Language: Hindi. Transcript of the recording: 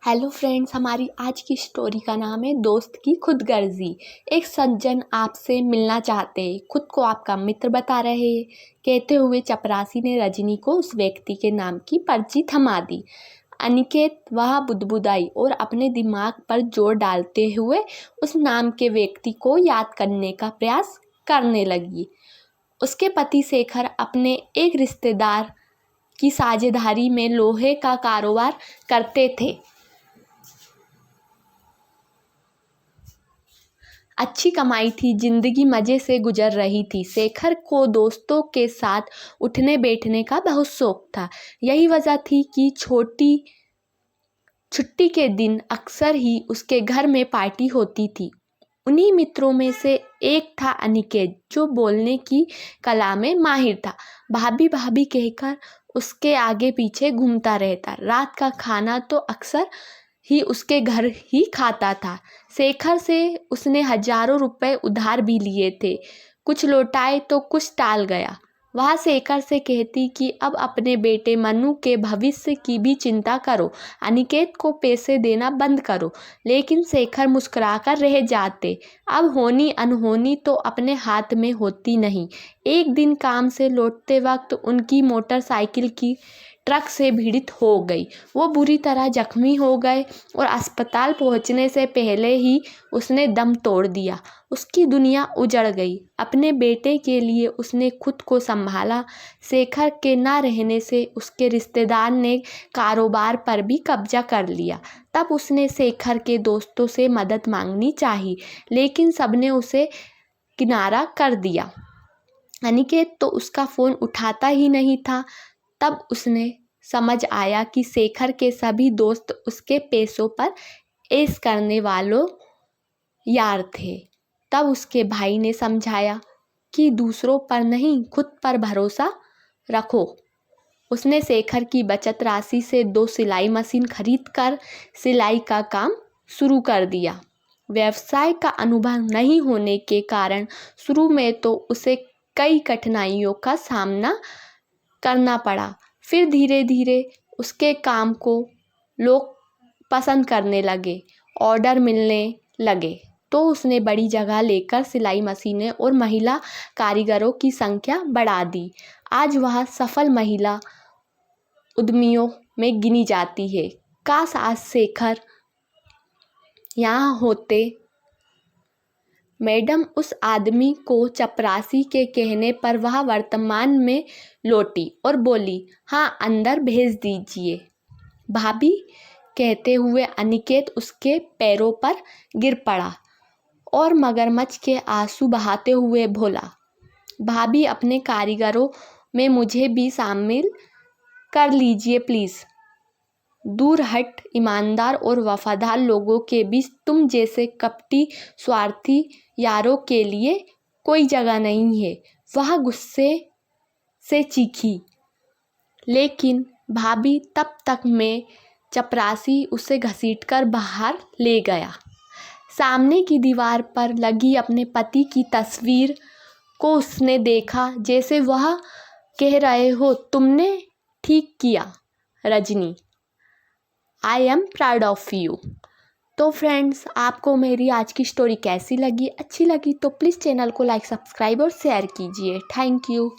हेलो फ्रेंड्स, हमारी आज की स्टोरी का नाम है दोस्त की खुदगर्जी। एक सज्जन आपसे मिलना चाहते हैं, खुद को आपका मित्र बता रहे हैं। कहते हुए चपरासी ने रजनी को उस व्यक्ति के नाम की पर्ची थमा दी। अनिकेत वह बुदबुदाई और अपने दिमाग पर जोर डालते हुए उस नाम के व्यक्ति को याद करने का प्रयास करने लगी। उसके पति शेखर अपने एक रिश्तेदार की साझेदारी में लोहे का कारोबार करते थे। अच्छी कमाई थी, जिंदगी मज़े से गुजर रही थी। शेखर को दोस्तों के साथ उठने बैठने का बहुत शौक था। यही वजह थी कि छुट्टी के दिन अक्सर ही उसके घर में पार्टी होती थी। उन्हीं मित्रों में से एक था अनिकेत, जो बोलने की कला में माहिर था। भाभी भाभी कहकर उसके आगे पीछे घूमता रहता। रात का खाना तो अक्सर ही उसके घर ही खाता था। शेखर से उसने हजारों रुपए उधार भी लिए थे, कुछ लौटाए तो कुछ टाल गया। वह शेखर से कहती कि अब अपने बेटे मनु के भविष्य की भी चिंता करो, अनिकेत को पैसे देना बंद करो। लेकिन शेखर मुस्कुराकर रह जाते। अब होनी अनहोनी तो अपने हाथ में होती नहीं। एक दिन काम से लौटते वक्त उनकी मोटरसाइकिल की ट्रक से भिड़ंत हो गई। वो बुरी तरह जख्मी हो गए और अस्पताल पहुंचने से पहले ही उसने दम तोड़ दिया। उसकी दुनिया उजड़ गई। अपने बेटे के लिए उसने खुद को संभाला। शेखर के ना रहने से उसके रिश्तेदार ने कारोबार पर भी कब्जा कर लिया। तब उसने शेखर के दोस्तों से मदद मांगनी चाहिए, लेकिन सबने उसे किनारा कर दिया। अनिकेत तो उसका फ़ोन उठाता ही नहीं था। तब उसने समझ आया कि शेखर के सभी दोस्त उसके पैसों पर ऐश करने वालों यार थे। तब उसके भाई ने समझाया कि दूसरों पर नहीं, खुद पर भरोसा रखो। उसने शेखर की बचत राशि से 2 सिलाई मशीन खरीद कर सिलाई का काम शुरू कर दिया। व्यवसाय का अनुभव नहीं होने के कारण शुरू में तो उसे कई कठिनाइयों का सामना करना पड़ा। फिर धीरे धीरे उसके काम को लोग पसंद करने लगे, ऑर्डर मिलने लगे, तो उसने बड़ी जगह लेकर सिलाई मशीनें और महिला कारीगरों की संख्या बढ़ा दी। आज वह सफल महिला उद्यमियों में गिनी जाती है। काश आज शेखर यहाँ होते। मैडम, उस आदमी को चपरासी के कहने पर वह वर्तमान में लौटी और बोली, हाँ, अंदर भेज दीजिए भाभी। कहते हुए अनिकेत उसके पैरों पर गिर पड़ा और मगरमच्छ के आंसू बहाते हुए बोला, भाभी, अपने कारीगरों में मुझे भी शामिल कर लीजिए प्लीज़। दूर हट, ईमानदार और वफादार लोगों के बीच तुम जैसे कपटी स्वार्थी यारों के लिए कोई जगह नहीं है। वह गुस्से से चीखी। लेकिन भाभी, तब तक मैं चपरासी उसे घसीटकर बाहर ले गया। सामने की दीवार पर लगी अपने पति की तस्वीर को उसने देखा, जैसे वह कह रहे हो, तुमने ठीक किया Rajni, I am proud of you. तो फ्रेंड्स, आपको मेरी आज की स्टोरी कैसी लगी? अच्छी लगी तो प्लीज़ चैनल को लाइक, सब्सक्राइब और शेयर कीजिए। Thank you.